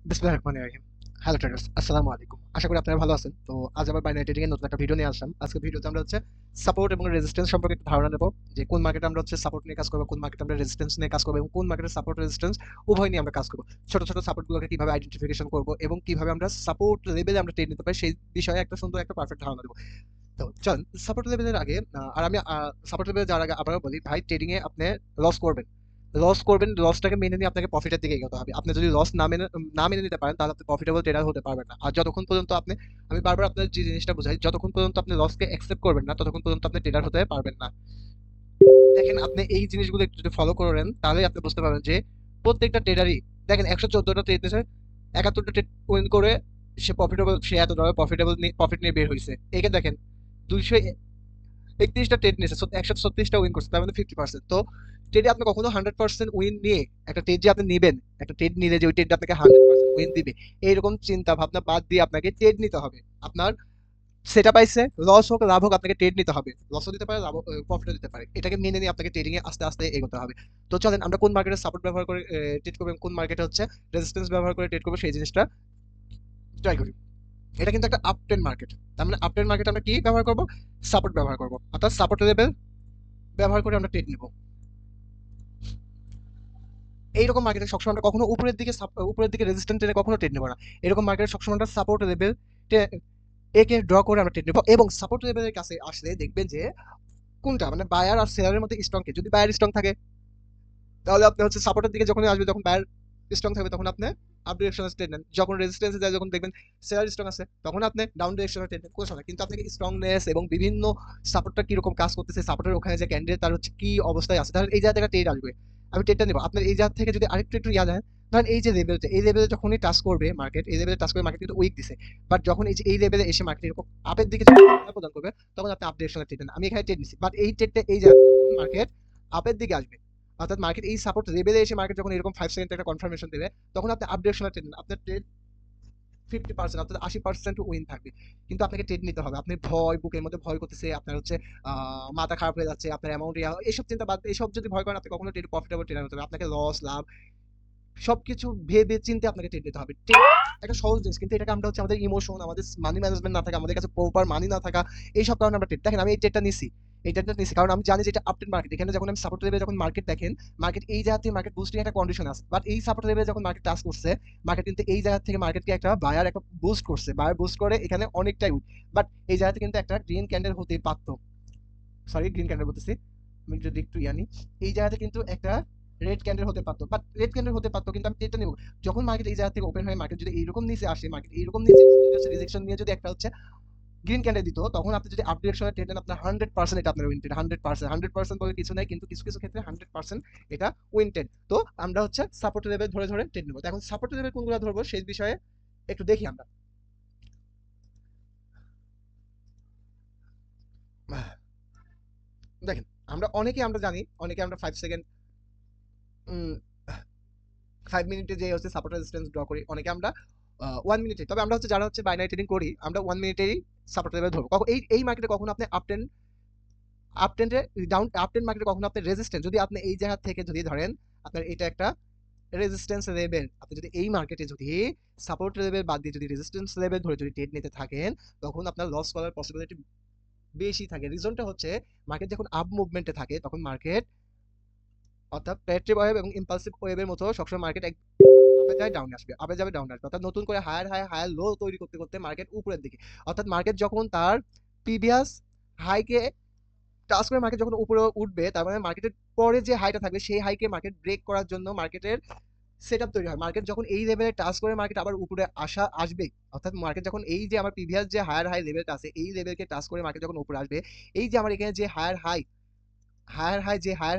বিসমিল্লাহির রহমানির রহিম। Hello traders, আসসালামু আলাইকুম। আশা করি আপনারা ভালো আছেন। তো আজ আবার বাইনারি ট্রেডিং এর নতুন একটা ভিডিও নিয়ে আসলাম। আজকের ভিডিওতে আমরা সাপোর্ট এবং রেজিস্ট্যান্স সম্পর্কে একটু ধারণা নেব, যে কোন মার্কেটে আমরা সাপোর্ট নিয়ে কাজ করব, কোন মার্কেটে আমরা রেজিস্ট্যান্স নিয়ে কাজ করব এবং কোন মার্কেটে সাপোর্ট রেজিস্ট্যান্স উভয় নিয়ে আমরা কাজ করব। ছোট ছোট সাপোর্টগুলোকে কিভাবে আইডেন্টিফিকেশন করব এবং কিভাবে আমরা সাপোর্ট লেভেলে আমরা ট্রেড নিতে পারি সেই বিষয়ে একটা সুন্দর একটা পারফেক্ট ধারণা দেব। তো চলেন সাপোর্ট লেভেলের আগে আর আমি সাপোর্ট লেভেলে যাওয়ার আগে আবারও বলি, ভাই ট্রেডিং এ আপনি লস করবেন। লসটাকে মেনে নিয়ে আপনাকে প্রফিটের দিকে এগোতে হবে। আপনি যদি লস না মেনে নিতে পারেন, তাহলে আপনি প্রফিটেবল ট্রেডার হতে পারবেন না। আর যতক্ষণ পর্যন্ত আপনি, আমি বারবার আপনার যে জিনিসটা বোঝাই, যতক্ষণ পর্যন্ত আপনি লসকে অ্যাকসেপ্ট করবেন না, ততক্ষণ পর্যন্ত আপনি ট্রেডার হতে পারবেন না। দেখেন, আপনি এই জিনিসগুলো একটু যদি ফলো করেন, তাহলে আপনি বুঝতে পারবেন যে প্রত্যেকটা ট্রেডারই, দেখেন 114টা ট্রেড দিয়েছে, 71টা ট্রেড উইন করে সে এত ডলার প্রফিট নিয়ে বের হয়েছে। একে দেখেন, 231টা ট্রেড নিয়েছে, 136টা উইন করছে, তার মানে 50%। তো ট্রেডে আপনি কখনো 100% উইন নিয়ে, একটা ট্রেড যে আপনি নেবেন, একটা ট্রেড নিলে যে ওই ট্রেডটা আপনাকে 100% উইন দিবে, এইরকম চিন্তা ভাবনা বাদ দিয়ে আপনাকে ট্রেড নিতে হবে। আপনার সেটা পাইছে, লস হোক লাভ হোক, আপনাকে ট্রেড নিতে হবে। লসও দিতে পারে, লাভ প্রফিটও দিতে পারে। এটাকে মেনে নিয়ে আপনাকে ট্রেডিং এ আস্তে আস্তে এগোতে হবে। তো চলেন আমরা কোন মার্কেটে সাপোর্ট ব্যবহার করে ট্রেড করবো এবং কোন মার্কেটে রেজিস্ট্যান্স ব্যবহার করে ট্রেড করবো সেই জিনিসটা ট্রাই করি। এটা কিন্তু একটা আপট্রেন্ড মার্কেট। তার মানে আপট্রেন্ড মার্কেটে আমরা কি ব্যবহার করবো? সাপোর্ট ব্যবহার করবো, অর্থাৎ সাপোর্ট লেভেল ব্যবহার করে আমরা ট্রেড নিব। এইরকম মার্কেটে সবসময় আমরা কখনো উপরের দিকে রেজিস্ট্যান্স টেনে কখনো ট্রেড নেবো না। এরকম মার্কেটে সবসময় আমরা সাপোর্ট লেভেল একে ড্র করে আমরা ট্রেড নেবো, এবং সাপোর্ট লেভেলের কাছে আসলে দেখবেন যে কোনটা মানে বায়ার আর সেলারের মধ্যে স্ট্রং কে, যদি বায়ার স্ট্রং থাকে তাহলে আপনি সাপোর্টের দিকে যখনই আসবে, যখন বায়ার স্ট্রং থাকবে তখন আপনি আপ ডিরেকশনে ট্রেড নেন। যখন রেজিস্ট্যান্সে যায়, যখন দেখবেন সেলার স্ট্রং আছে, তখন আপনি ডাউন ডিরেকশনে ট্রেড নেন, কোনো সমস্যা নাই। কিন্তু আপনাকে স্ট্রংনেস এবং বিভিন্ন সাপোর্টটা কিরকম কাজ করতেছে, সাপোর্টের ওখানে যে ক্যান্ডিডেট তার কি অবস্থায় আছে, তাহলে এই জায়গা থেকে ট্রেড আসবে। আমি ট্রেডটা নেবো। আপনার এই জায়গা থেকে যদি আরেকটু একটু ইয়া যায়, ধরেন এই লেভেলে যখনই টাচ করবে মার্কেট, এই লেভেলে টাচ করে মার্কেট কিন্তু উইক দিছে, বাট যখন এই লেভেলে এসে মার্কেট এরকম আপের দিকে যখন প্রদান করবে, তখন আপনি আপ ডিরেকশনে ট্রেড নেন। আমি এখানে ট্রেড নিছি, বাট এই ট্রেডটা এই জায়গা মার্কেট আপের দিকে আসবে, অর্থাৎ মার্কেট এই সাপোর্ট লেভেলে এসে মার্কেট যখন এরকম 5 সেকেন্ড একটা কনফার্মেশন দেবে, তখন আপনি আপ ডিরেকশনে ট্রেড নেন। আপনার ট্রেড 50%, অর্থাৎ 80% উইন থাকবে। কিন্তু আপনাকে ট্রেড নিতে হবে। আপনি বুকের মধ্যে ভয় করতেছে, আপনার মাথা খারাপ হয়ে যাচ্ছে, আপনার অ্যামাউন্ট এইসব চিন্তা বাদ, এইসব যদি ভয় করেন, আপনি কখনো ট্রেড প্রফিটেবল ট্রেডার হতে হবে। আপনাকে লস লাভ সবকিছু ভেবে চিন্তে আপনাকে ট্রেড নিতে হবে। ট্রেড একটা সহজ জিনিস, কিন্তু এটাকে আমরা আমাদের ইমোশন, আমাদের মানি ম্যানেজমেন্ট না থাকা, আমাদের কাছে প্রপার মানি না থাকা, এইসব কারণে আমরা ট্রেড, দেখেন আমি এই ট্রেডটা নিছি কারণ আমি জানি যে এটা আপট্রেন্ড মার্কেট। এখানে যখন আমি সাপোর্ট লেভেলে যখন মার্কেট দেখেন, মার্কেট এই জায়গা থেকে মার্কেট বুস্টিং একটা কন্ডিশন আছে, বাট এই সাপোর্ট লেভেলে যখন মার্কেট টাচ করছে, মার্কেট কিন্তু এই জায়গা থেকে মার্কেটকে একটা বায়ার একটা বুস্ট করছে, বায়ার বুস্ট করে এখানে অনেকটাই, বাট এই জায়গাতে কিন্তু একটা গ্রিন ক্যান্ডেল হতে পারতো, সরি গ্রিন ক্যান্ডেল বলতেছি, আমি যদি একটু ইয়ানি, এই জায়গাতে কিন্তু একটা রেড ক্যান্ডেল হতে পারতো, বাট রেড ক্যান্ডেল হতে পারতো, কিন্তু আমি এটা নেব। যখন মার্কেট এই জায়গা থেকে ওপেন হয়, মার্কেট যদি এইরকম নিচে আসে, মার্কেট এইরকম নিচে রিজেকশন নিয়ে যদি একটা গ্রিন ক্যান্ডেল দিত, তখন আপনি যদি আপ ডিরেকশনে ট্রেড নেন, আপনার 100% এটা আপনার উইন ট্রেড। 100% বলে কিছু নাই, কিন্তু কিছু কিছু ক্ষেত্রে 100% এটা উইন ট্রেড। তো আমরা সাপোর্ট লেভেল ধরে ধরে ট্রেড নেবো। তো এখন সাপোর্ট লেভেল কোনগুলো ধরবো সেই বিষয়ে একটু দেখি আমরা। দেখেন, আমরা জানি, অনেকে আমরা 5 সেকেন্ড, 5 মিনিটে যে সাপোর্ট রেজিস্ট্যান্স ড্র করি, অনেকে আমরা 1 মিনিটে। তবে আমরা যারা বাইনারি ট্রেডিং করি, আমরা 1 মিনিটেরই সাপোর্ট লেভেল ধরবো। কখন এই মার্কেটে কখনো আপনি আপ ট্রেন্ডে ডাউন, আপ ট্রেন্ড মার্কেটে কখনো আপনি রেজিস্ট্যান্স, যদি আপনি এই জায়গা থেকে যদি ধরেন আপনার এটা একটা রেজিস্ট্যান্স লেভেল, আপনি যদি এই মার্কেটে যদি সাপোর্ট লেভেল বাদ দিয়ে যদি রেজিস্ট্যান্স লেভেল ধরে যদি ট্রেড নিতে থাকেন, তখন আপনার লস করার পসিবিলিটি বেশি থাকে। রিজনটা হচ্ছে, মার্কেট যখন আপ মুভমেন্টে থাকে, তখন মার্কেট, অর্থাৎ প্যাট্রি ওয়েভ এবং ইম্পালসিভ ওয়েভের মতো সবসময় মার্কেট আপে যায় ডাউনে আসবে, আপে যাবে ডাউনে আসবে, অর্থাৎ নতুন করে হায়ার হাই হায়ার লো তৈরি করতে করতে মার্কেট উপরের দিকে, অর্থাৎ মার্কেট যখন তার প্রিভিয়াস হাইকে টাচ করে মার্কেট যখন উপরে উঠবে, তার মানে মার্কেটের পরে যে হাইটা থাকবে সেই হাইকে মার্কেট ব্রেক করার জন্য মার্কেটের সেটআপ তৈরি হয়। মার্কেট যখন এই লেভেলে টাচ করে মার্কেট আবার উপরে আসবে, অর্থাৎ মার্কেট যখন এই যে আমার প্রিভিয়াস যে হায়ার হাই লেভেলটা আছে, এই লেভেলকে টাচ করে মার্কেট যখন উপরে আসবে, এই যে আমার এখানে যে হায়ার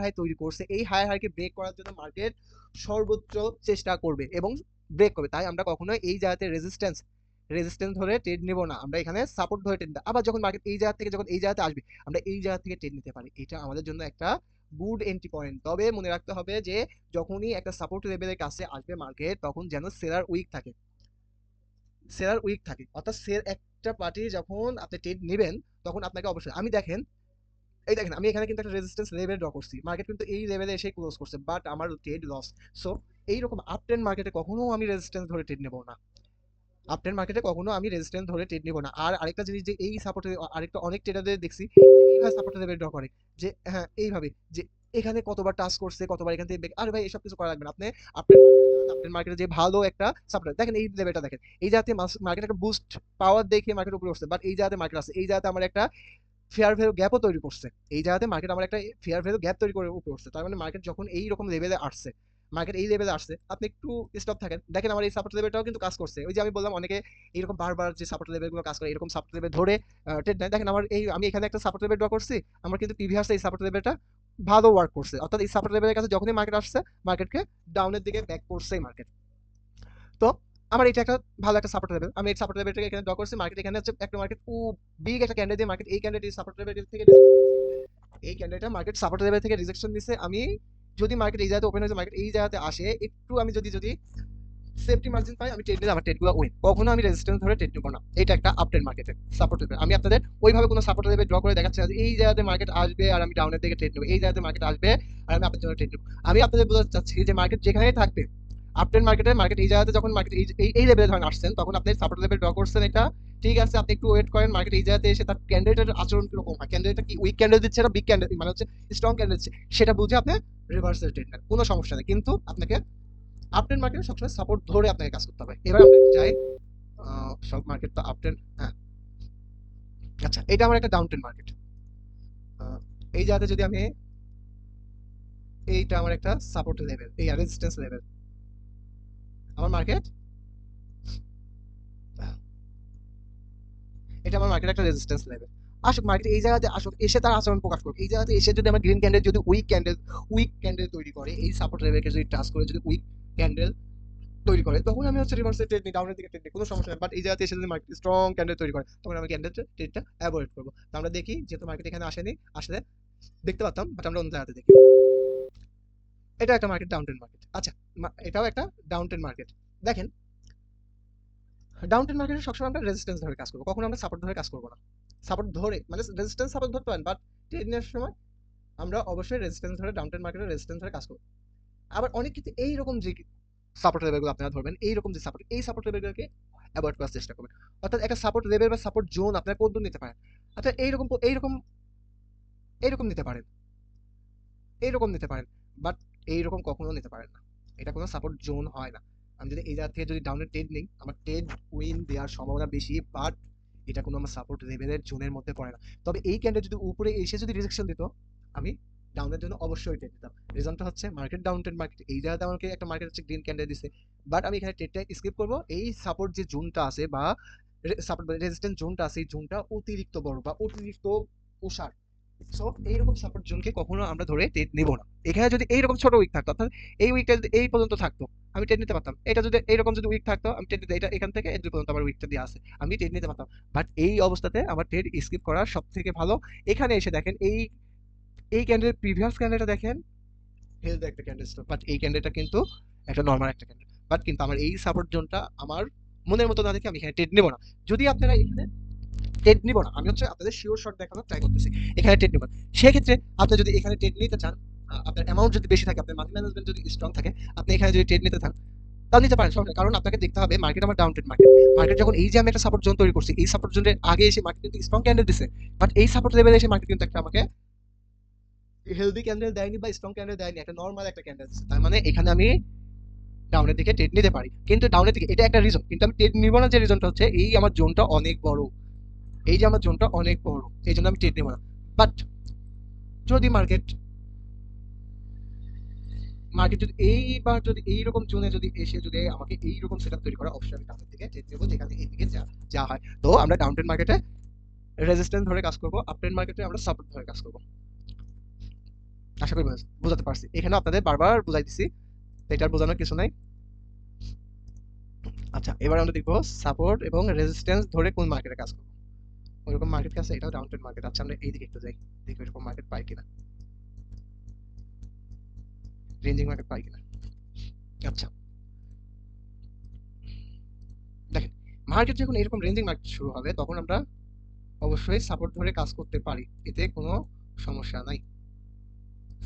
হাই তৈরি করছে, এই হায়ার হাইকে ব্রেক করার জন্য মার্কেট সর্বোচ্চ চেষ্টা করবে এবং ব্রেক করবে। তাই আমরা কখনোই এই জায়গাতে রেজিস্ট্যান্স ধরে ট্রেড নেব না, আমরা এখানে সাপোর্ট ধরে ট্রেড। আবার যখন মার্কেট এই জায়গা থেকে যখন এই জায়গাতে আসবে, আমরা এই জায়গা থেকে ট্রেড নিতে পারি। এটা আমাদের জন্য একটা গুড এন্ট্রি পয়েন্ট। তবে মনে রাখতে হবে যে যখনই একটা সাপোর্ট লেভেলের কাছে আসবে মার্কেট, তখন যেন সেলার উইক থাকে, অর্থাৎ একটা পার্টি যখন আপনি ট্রেড নেবেন, তখন আপনাকে অবশ্যই, দেখেন আমি এখানে কিন্তু একটা রেজিস্ট্যান্স লেভেল ড্র করছি, মার্কেট কিন্তু এই লেভেলে এসে ক্লোজ করছে, বাট আমার ট্রেড লস। সো এইরকম আপ ট্রেন্ড মার্কেটে কখনো আমি রেজিস্ট্যান্স ধরে ট্রেড নেব না। আপ ট্রেন্ড মার্কেটে কখনো আমি রেজিস্ট্যান্স ধরে ট্রেড নিব না। আর আরেকটা জিনিস যে এই সাপোর্টে আরেকটা অনেক ট্রেডারদের দেখছি যে এইভাবে সাপোর্ট লেভেল ড্র করে, যে হ্যাঁ এইভাবে যে এখানে কতবার টাচ করছে, কতবার এখান থেকে আরে ভাই এসব কিছু করা লাগবে না। আপনি আপনার মার্কেটে যে ভালো একটা সাপোর্ট দেখেন, এই লেভেলটা দেখেন, এই জায়গাতে মার্কেট একটা বুস্ট পাওয়ার দেখে মার্কেট উপরে উঠছে, বাট এই জায়গাতে মার্কেট আছে, এই জায়গাতে আমার একটা ফেয়ার ভ্যালু গ্যাপও তৈরি করছে। এই জায়গাতে মার্কেট আমার একটা ফেয়ার ভ্যালু গ্যাপ তৈরি করে উপরে উঠছে। তার মানে মার্কেট যখন এই রকম লেভেলে আসছে, মার্কেট এই লেভেলে আসছে, আপনি একটু স্টপ থাকেন, দেখেন আমার এই সাপোর্ট লেভেলটাও কিন্তু কাজ করছে। ওই যে আমি বললাম অনেকে এইরকম বারবার যে সাপোর্ট লেভেলগুলো কাজ করে, এরকম সাপোর্ট লেভেল ধরে ট্রেড নেয়। দেখেন আমার এই আমি এখানে একটা সাপোর্ট লেভেল ড্র করছি, আমার কিন্তু প্রিভিয়াস এই সাপোর্ট লেভেলটা ভালো ওয়ার্ক করছে, অর্থাৎ এই সাপোর্ট লেভেলের কাছে যখনই মার্কেট আসছে, মার্কেটকে ডাউনের দিকে ব্যাক করছেই মার্কেট। তো আমার এটা একটা ভালো একটা সাপোর্ট লেভেল, আমি এই সাপোর্ট লেভেলটাকে এখানে ড্র করছি। মার্কেট এখানে হচ্ছে একটা মার্কেট খুব বিগ একটা ক্যান্ডেল দিয়ে মার্কেট এই ক্যান্ডেলটি সাপোর্ট লেভেল থেকে এই ক্যান্ডেলটা মার্কেট সাপোর্ট লেভেল থেকে রিজেকশন দিছে। আমি যদি মার্কেট এই জায়গাতে ওপেন হয়েছে, মার্কেট এই জায়গাতে আসে একটু, আমি যদি সেফটি মার্জিন পাই, আমি ট্রেড নিলে আমার ট্রেডগুলো উইন। কখনো আমি রেজিস্ট্যান্স ধরে ট্রেড নিব না। এটা একটা আপট্রেন্ড মার্কেটে সাপোর্ট লেভেল। আমি আপনাদের ওইভাবে কোনো সাপোর্ট লেভেল ড্র করে দেখাচ্ছি না যে এই জায়গাতে মার্কেট আসবে আর আমি ডাউনের দিকে ট্রেড নেব, এই জায়গাতে মার্কেট আসবে আর আমি আপনার জন্য ট্রেড নেব। আমি আপনাদের বোঝাতে চাচ্ছি যে মার্কেট যেখানেই থাকবে, আপট্রেন্ড মার্কেটে মার্কেট এই জায়গাতে যখন মার্কেট এই লেভেলে ধরেন আসছেন, তখন আপনি সাপোর্ট লেভেল ড্র করছেন, এটা ঠিক আছে, আপনি একটু ওয়েট করেন। মার্কেট এই জায়গাতে এসে তার ক্যান্ডিডেটের আচরণ কিরকম হয়, ক্যান্ডিডেটটা কি উইক ক্যান্ডেল দিচ্ছে না বিগ ক্যান্ডেল মানে হচ্ছে স্ট্রং ক্যান্ডেল দিচ্ছে, সেটা বুঝে আপনি রিভার্সাল ট্রেড নেন, কোনো সমস্যা নেই। কিন্তু আপনাকে আপট্রেন্ড মার্কেটে সবসময় সাপোর্ট ধরে আপনাকে কাজ করতে হবে। এবার আমরা যাই, সব মার্কেট তো আপট্রেন্ড, হ্যাঁ আচ্ছা, এটা আমার একটা ডাউন ট্রেন্ড মার্কেট। এই জায়গাতে যদি আমি, এইটা আমার একটা সাপোর্ট লেভেল, এই রেজিস্ট্যান্স লেভেল আমার মার্কেট, এটা আমার মার্কেট একটা রেজিস্ট্যান্স লেভেল। আসুক মার্কেট এই জায়গাতে আসুক, এসে তার আচরণ প্রকাশ করুক। এই জায়গাতে এসে যদি আমার গ্রিন ক্যান্ডেল যদি উইক ক্যান্ডেল তৈরি করে, এই সাপোর্ট লেভেলকে যদি টাচ করে যদি উইক ক্যান্ডেল তৈরি করে, তখন আমি হচ্ছে রিভার্সে ট্রেড নিই, ডাউনের দিকে ট্রেড নিই, কোনো সমস্যা নেই। বাট এই জায়গাতে এসে যদি মার্কেট স্ট্রং ক্যান্ডেল তৈরি করে, তখন আমি ক্যান্ডেল ট্রেডটা অ্যাভয়েড করবো। তো আমরা দেখি, যেহেতু মার্কেট এখানে আসেনি, আসলে দেখতে পারতাম, বাট আমরা অন্য জায়গাতে দেখি। এটা একটা মার্কেট, ডাউন ট্রেন্ড মার্কেট। আচ্ছা, এটাও একটা ডাউন ট্রেন্ড মার্কেট। দেখেন, ডাউন ট্রেন্ড মার্কেটে সবসময় আমরা রেজিস্ট্যান্স ধরে কাজ করবো, কখনো আমরা সাপোর্ট ধরে কাজ করবো না। সাপোর্ট ধরে মানে রেজিস্ট্যান্স সাপোর্ট ধরতে পারেন, বাট ট্রেড নেওয়ার সময় আমরা অবশ্যই রেজিস্ট্যান্স ধরে, ডাউন ট্রেন্ড মার্কেটে রেজিস্ট্যান্স ধরে কাজ করবো। আবার অনেক ক্ষেত্রে এইরকম যে সাপোর্ট লেভেলগুলো আপনারা ধরবেন, এইরকম যে সাপোর্ট, এই সাপোর্ট লেভেলগুলোকে অ্যাভয়েড করার চেষ্টা করবেন। অর্থাৎ একটা সাপোর্ট লেভেল বা সাপোর্ট জোন আপনারা কোন নিতে পারেন, আচ্ছা এইরকম এইরকম এইরকম নিতে পারেন, এইরকম নিতে পারেন, বাট এইরকম কখনো নিতে পারেন না। এটা কোনো সাপোর্ট জোন হয় না। আমি যদি এই জায়গা থেকে যদি ডাউনের ট্রেড নিই, আমার ট্রেড উইন দেওয়ার সম্ভাবনা বেশি, বাট এটা কোনো আমার সাপোর্ট লেভেলের জোনের মধ্যে পড়ে না। তবে এই ক্যান্ডেল যদি উপরে এসে যদি রিজেকশন দিত, আমি ডাউনের জন্য অবশ্যই ট্রেড দিতাম। রিজনটা হচ্ছে মার্কেট ডাউন ট্রেন্ড মার্কেট, এই জায়গাতে আমাকে একটা মার্কেট হচ্ছে গ্রিন ক্যান্ডেল দিছে, বাট আমি এখানে ট্রেডটা স্কিপ করবো। এই সাপোর্ট যে জোনটা আছে বা সাপোর্ট রেজিস্ট্যান্স জোনটা আছে, এই জোনটা অতিরিক্ত বড় বা অতিরিক্ত ওষার। সো এইরকম সাপোর্ট জোনকে কখনো আমরা ধরে ট্রেড নিব না। এখানে যদি এইরকম ছোট উইক থাকতো, অর্থাৎ এই উইকটা যদি এই পর্যন্ত থাকতো, আমি ট্রেড নিতে পারতাম। এটা যদি এইরকম যদি উইক থাকতো, আমি ট্রেড নিতে, এটা এখান থেকে এই পর্যন্ত আমার উইকটা দিয়ে আছে, আমি ট্রেড নিতে পারতাম। বাট এই অবস্থাতে আমার ট্রেড স্কিপ করার সব থেকে ভালো। এখানে এসে দেখেন, এই ক্যান্ডেল প্রিভিয়াস ক্যান্ডেলটা দেখেন, হেলদি একটা ক্যান্ডেল, বাট এই ক্যান্ডেলটা কিন্তু একটা নর্মাল একটা ক্যান্ডেল। বাট কিন্তু আমার এই সাপোর্ট জোনটা আমার মনের মতো না দেখে আমি এখানে ট্রেড নেব না। যদি আপনারা এখানে ট্রেড নিব না, আমি হচ্ছে আপনাদের শিওর শট দেখানোর ট্রাই করতেছি, এখানে ট্রেড নিব না। সেক্ষেত্রে আপনি যদি এখানে ট্রেড নিতে চান, আপনার অ্যামাউন্ট যদি বেশি থাকে, আপনার মানি ম্যানেজমেন্ট যদি স্ট্রং থাকে, আপনি এখানে যদি ট্রেড নিতে চান, তাও নিতে পারেন, সমস্যা নেই। কারণ আপনাকে দেখতে হবে মার্কেট আমার ডাউন ট্রেড মার্কেট। মার্কেট যখন এই যে আমি একটা সাপোর্ট জোন তৈরি করছি, এই সাপোর্ট জোনের আগে এসে মার্কেট কিন্তু স্ট্রং ক্যান্ডেল দিছে, বাট এই সাপোর্ট লেভেলে এসে মার্কেট কিন্তু একটা আমাকে হেলদি ক্যান্ডেল দেয়নি বা স্ট্রং ক্যান্ডেল দেয়নি, একটা নর্মাল একটা ক্যান্ডেল দিচ্ছে। তার মানে এখানে আমি ডাউনের দিকে ট্রেড নিতে পারি, কিন্তু ডাউনের দিকে এটা একটা রিজন, কিন্তু আমি ট্রেড নিব না। যে রিজনটা হচ্ছে এই আমার জোনটা অনেক বড়, এই যে আমার জোনটা অনেক বড়, এই জন্য আমি ট্রেড নেব না। বাট যদি মার্কেট মার্কেট যদি এইবার যদি এইরকম জোনে যদি এসে যদি আমাকে এইরকম সেটআপ তৈরি করা, অবশ্যই আমি ডাউনের দিকে ট্রেড নেব, যেখানে এইদিকে যা হয়। তো আমরা ডাউন ট্রেন্ড মার্কেটে রেজিস্ট্যান্স ধরে কাজ করব, আপ ট্রেন্ড মার্কেটে আমরা সাপোর্ট ধরে কাজ করব। আশা করি বোঝাতে পারছি। এখানে আপনাদের বারবার বুঝাই দিছি, এটার বোঝানোর কিছু নাই। আচ্ছা, এবার আমরা দেখবো সাপোর্ট এবং রেজিস্ট্যান্স ধরে কোন মার্কেটে কাজ করব। ওইরকম মার্কেট আছে, এটাও ডাউন ট্রেন্ড মার্কেট। আচ্ছা, আমরা এইদিকে একটু যাই, দেখি ওইরকম মার্কেট পাই কিনা, রেঞ্জিং মার্কেট পাই কিনা। আচ্ছা, দেখেন, মার্কেট যখন এরকম রেঞ্জিং মার্কেট শুরু হবে, তখন আমরা অবশ্যই সাপোর্ট ধরে কাজ করতে পারি, এতে কোনো সমস্যা নাই।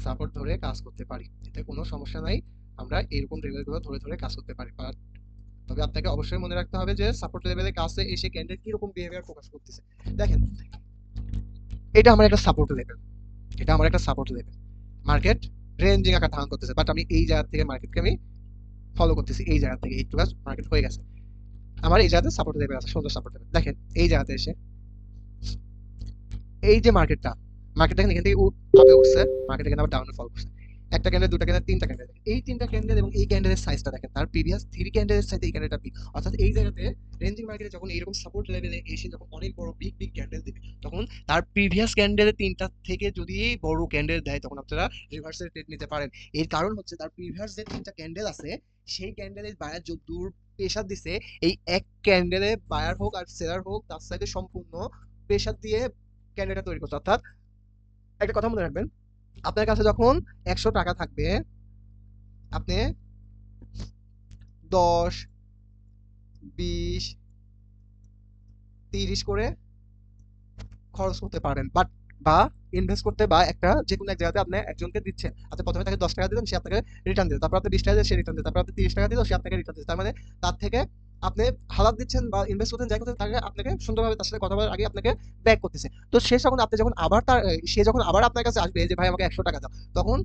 সাপোর্ট ধরে কাজ করতে পারি, এতে কোনো সমস্যা নাই। আমরা এরকম লেভেলগুলো ধরে ধরে কাজ করতে পারি। তবে আপনাকে অবশ্যই মনে রাখতে হবে যে সাপোর্ট লেভেলের কাছে এসে ক্যান্ডেল কিরকম বিহেভিয়ার প্রকাশ করতেছে। দেখেন, এটা আমার একটা সাপোর্ট লেভেল, এটা আমার একটা সাপোর্ট লেভেল। মার্কেট রেঞ্জিং আকার ধারণ করতেছে, বাট আমি এই জায়গা থেকে মার্কেটকে আমি ফলো করতেছি। এই জায়গা থেকে একটু কাজ মার্কেট হয়ে গেছে, আমার এই জায়গাতে সাপোর্ট লেভেল আছে, সুন্দর সাপোর্ট লেভেল। দেখেন এই জায়গাতে এসে এই যে মার্কেট দেখেন এখান থেকে আপে উঠছে, মার্কেট এখানে আবার ডাউনে ফল করছে। একটা ক্যান্ডেল, দুটা ক্যান্ডেল, তিনটা ক্যান্ডেল। এই তিনটা ক্যান্ডেল এবং এই ক্যান্ডেলের সাইজটা দেখেন, তার প্রিভিয়াস 3 ক্যান্ডেলের সাইজে এই ক্যান্ডেলটা বিগ। অর্থাৎ এই জায়গাতে রেঞ্জিং মার্কেটে যখন এইরকম সাপোর্ট লেভেলে এসে যখন অনেক বড় বিগ ক্যান্ডেল দিবে, তখন তার প্রিভিয়াস ক্যান্ডেলের তিনটা থেকে যদি বড় ক্যান্ডেল দেয়, তখন আপনারা রিভার্সের ট্রেড নিতে পারেন। এর কারণ হচ্ছে তার প্রিভিয়াস যে তিনটা ক্যান্ডেল আছে, সেই ক্যান্ডেলের বায়ার যতদূর প্রেসার দিছে, এই এক ক্যান্ডেলে বায়ার হোক আর সেলার হোক তার সাইডে সম্পূর্ণ প্রেসার দিয়ে ক্যান্ডেলটা তৈরি করছে। অর্থাৎ একটা কথা মনে রাখবেন, আপনার কাছে যখন 100 টাকা থাকবে, আপনি 10, 20, 30 করে খরচ করতে পারবেন, বাট বা ইনভেস্ট করতে, বা একটা যে কোনো এক জায়গাতে আপনি একজনকে দিচ্ছেন। আপনি প্রথমে তাকে 10 টাকা দিলেন, সে আপনাকে রিটার্ন দিল। তারপর আপনি 20 টাকা দিলেন, সে রিটার্ন দিল। তারপর আপনি 30 টাকা দিলেন, সে আপনাকে রিটার্ন দিচ্ছে। তার মানে তার থেকে আপনি হালাত দিচ্ছেন বা ইনভেস্ট করতেন, যাই করতেন, তাকে আপনাকে সুন্দরভাবে তার সাথে কথা বলার আগে আপনাকে ব্যাক করতেছে। তো সে যখন আপনি যখন আবার সে যখন আবার আপনার কাছে আসবে যে ভাই আমাকে 100 টাকা দাও, তখন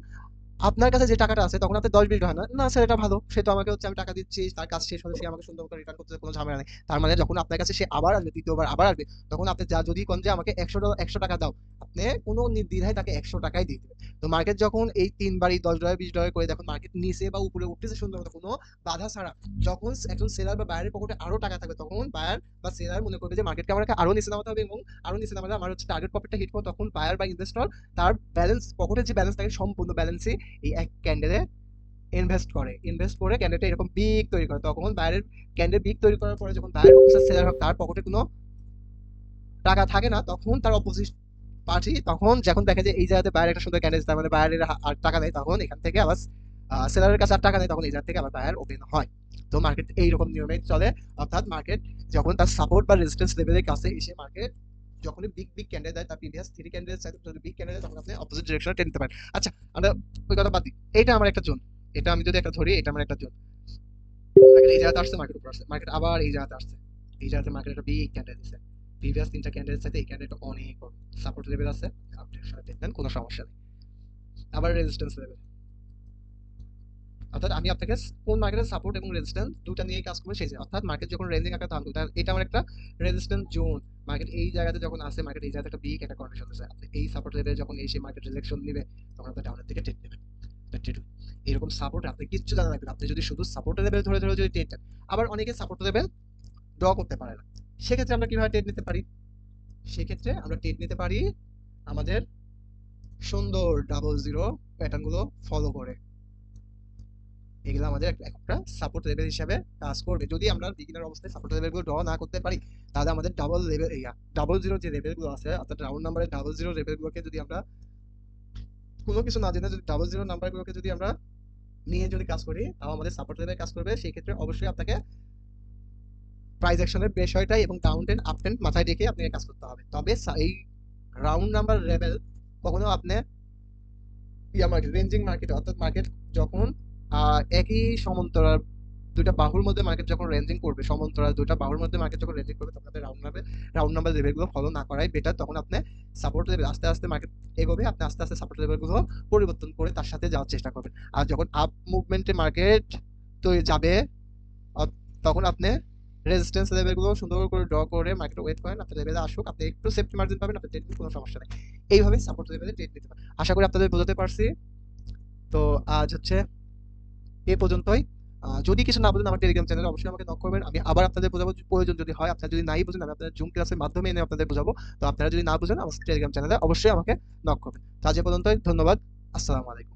আপনার কাছে যে টাকাটা আছে, তখন আপনি 10-20 হয় না, না স্যার এটা ভালো, সে তো আমাকে হচ্ছে আমি টাকা দিচ্ছি, তার কাজ শেষ হলে সে আমাকে সুন্দর করে রিটার্ন করতেছে, কোনো ঝামেলা নেই। তার মানে যখন আপনার কাছে সে আবার আসবে, দ্বিতীয়বার আবার আসবে, তখন আপনি যা যদি কোন যে আমাকে 100 টাকা দাও, আপনি কোনো নির্দ্বিধায় তাকে 100 টাকাই দিয়ে দিবেন। তো মার্কেট যখন এই 3 বারই $10 $20 করে যখন মার্কেট নিচে বা উপরে উঠতেছে সুন্দর মতো কোনো বাধা ছাড়া, যখন একজন সেলার বা বায়ারের পকেটে আরো টাকা থাকবে, তখন বায়ার বা সেলার মনে করবে যে মার্কেটকে আমাকে আরো নিচে নামাতে হবে, এবং আরো নিচে নামালে আমার হচ্ছে টার্গেট প্রফিটটা হিট করবে। তখন বায়ার বা ইনভেস্টর তার ব্যালেন্স, পকেটের যে ব্যালেন্স থাকে, সম্পূর্ণ ব্যালেন্সই এই এক ক্যান্ডেলে ইনভেস্ট করে ক্যান্ডেলটা এরকম বিগ তৈরি করে। তখন বাইরের ক্যান্ডেল বিগ তৈরি করার পরে যখন বায়ার হোক সেলার হোক তার পকেটে কোনো টাকা থাকে না, তখন তার অপোজিট পার্টি তখন যখন দেখে যে এই জায়গাতে বায়ার একটা সুন্দর ক্যান্ডেল, তার মানে বায়ারের আর টাকা নেই, তখন এখান থেকে আবার সেলারের কাছে আর টাকা নেই, তখন এই জায়গা থেকে আবার বায়ার ওপেন হয়। তো মার্কেট এইরকম নিয়মে চলে। অর্থাৎ মার্কেট যখন তার সাপোর্ট বা রেজিস্ট্যান্স লেভেলের কাছে এসে মার্কেট যখনই বিগ ক্যান্ডেল দেয়, তার প্রিভিয়াস 3 ক্যান্ডেলের সাথে যদি বিগ ক্যান্ডেল দেয়, তখন আপনি অপোজিট ডিরেকশনে টেনে নিতে পারেন। আচ্ছা, আমরা ওই কথা বাদ দিই। এটা আমার একটা জোন, এটা আমি যদি একটা ধরি, এটা আমার একটা জোন। মার্কেট এই জায়গাতে আসছে, মার্কেট উপরে আসছে, মার্কেট আবার এই জায়গাতে আসছে, এই জায়গাতে মার্কেট একটা বিগ ক্যান্ডেল দিচ্ছে। প্রিভিয়াস 3টা ক্যান্ডেলের সাথে এই ক্যান্ডেলটা অনেক বড় সাপোর্ট লেভেল আছে, আপনি সাথে দেখবেন কোনো সমস্যা নেই। আবার রেজিস্ট্যান্স লেভেল, অর্থাৎ আমি আপনাকে কোন মার্কেটের সাপোর্ট এবং রেজিস্ট্যান্স দুটো নিয়ে কাজ করবো সেই যে, অর্থাৎ মার্কেট যখন রেঞ্জিং আকার ধারণ করবে, এটা আমার একটা রেজিস্ট্যান্স জোন। মার্কেট এই জায়গাতে যখন আসে, মার্কেট এই জায়গাতে একটা বিগ একটা কন্ডিশন আছে, আপনি এই সাপোর্ট লেভেলে যখন এসে মার্কেট রিজেকশন নিবে, তখন আপনি ডাউনের দিকে টেক নেবেন। এরকম সাপোর্ট আপনি কিচ্ছু জানা লাগবে না, আপনি যদি শুধু সাপোর্ট লেভেল ধরে ধরে যদি টেক নেন। আবার অনেকে সাপোর্ট লেভেল ড্র করতে পারে না, সেক্ষেত্রে আমরা কিভাবে ট্রেড নিতে পারি? সেক্ষেত্রে আমরা ট্রেড নিতে পারি আমাদের সুন্দর ডাবল জিরো প্যাটার্ন গুলো ফলো করে। এগুলো আমাদের একটা সাপোর্ট লেভেল হিসাবে কাজ করবে। যদি আমরা বিগিনার অবস্থায় সাপোর্ট লেভেল গুলো ড্র না করতে পারি, তাহলে আমাদের ডাবল জিরো যে লেভেল গুলো আছে, অর্থাৎ রাউন্ড নাম্বারের ডাবল জিরো লেভেল গুলোকে যদি আমরা কোনো কিছু না জেনে যদি ডাবল জিরো নাম্বার গুলোকে যদি আমরা নিয়ে যদি কাজ করি, তাও আমাদের সাপোর্ট লেভেল কাজ করবে। সেই ক্ষেত্রে অবশ্যই আপনাকে প্রাইস অ্যাকশনের বিষয়টাই এবং ডাউন ট্রেন্ড আপ ট্রেন্ড মাথায় রেখে আপনাকে কাজ করতে হবে। তবে এই রাউন্ড নাম্বার লেভেল কখনো আপনি মার্কেট রেঞ্জিং মার্কেট, অর্থাৎ মার্কেট যখন একই সমান্তরাল দুইটা বাহুর মধ্যে মার্কেট যখন রেঞ্জিং করবে, সমান্তরাল দুইটা বাহুর মধ্যে মার্কেট যখন রেঞ্জিং করবে, তখন আপনি রাউন্ড নাম্বার লেভেলগুলো ফলো না করাই বেটার। তখন আপনি সাপোর্ট লেভেল আস্তে আস্তে মার্কেট এগোবে, আপনি আস্তে আস্তে সাপোর্ট লেভেলগুলো পরিবর্তন করে তার সাথে যাওয়ার চেষ্টা করবেন। আর যখন আপ মুভমেন্টে মার্কেট তো যাবে, তখন আপনি রেজিস্ট্যান্স লেভেলগুলো সুন্দর করে ড্র করে মার্কেট ওয়েট করেন, আপনার লেভেলে আসুক, আপনি একটু সেফটি মার্জিন পাবেন, আপনার ট্রেড কোনো সমস্যা নেই। এইভাবে সাপোর্ট লেভেলে ট্রেড নিতে পারেন। আশা করি আপনাদের বোঝাতে পারছি। তো আজ হচ্ছে এ পর্যন্তই। যদি কিছু না বুঝেন আমার টেলিগ্রাম চ্যানেলে অবশ্যই আমাকে নক করবেন, আমি আবার আপনাদের বোঝাবো প্রয়োজন যদি হয়। আপনারা যদি নাই বুঝেন, আমি আপনাদের জুম ক্লাসের মাধ্যমে এনে আপনাদের বোঝাবো। তো আপনারা যদি না বুঝেন, আমার টেলিগ্রাম চ্যানেলে অবশ্যই আমাকে নক করবেন। তো আজ এ পর্যন্তই, ধন্যবাদ, আসসালামু আলাইকুম।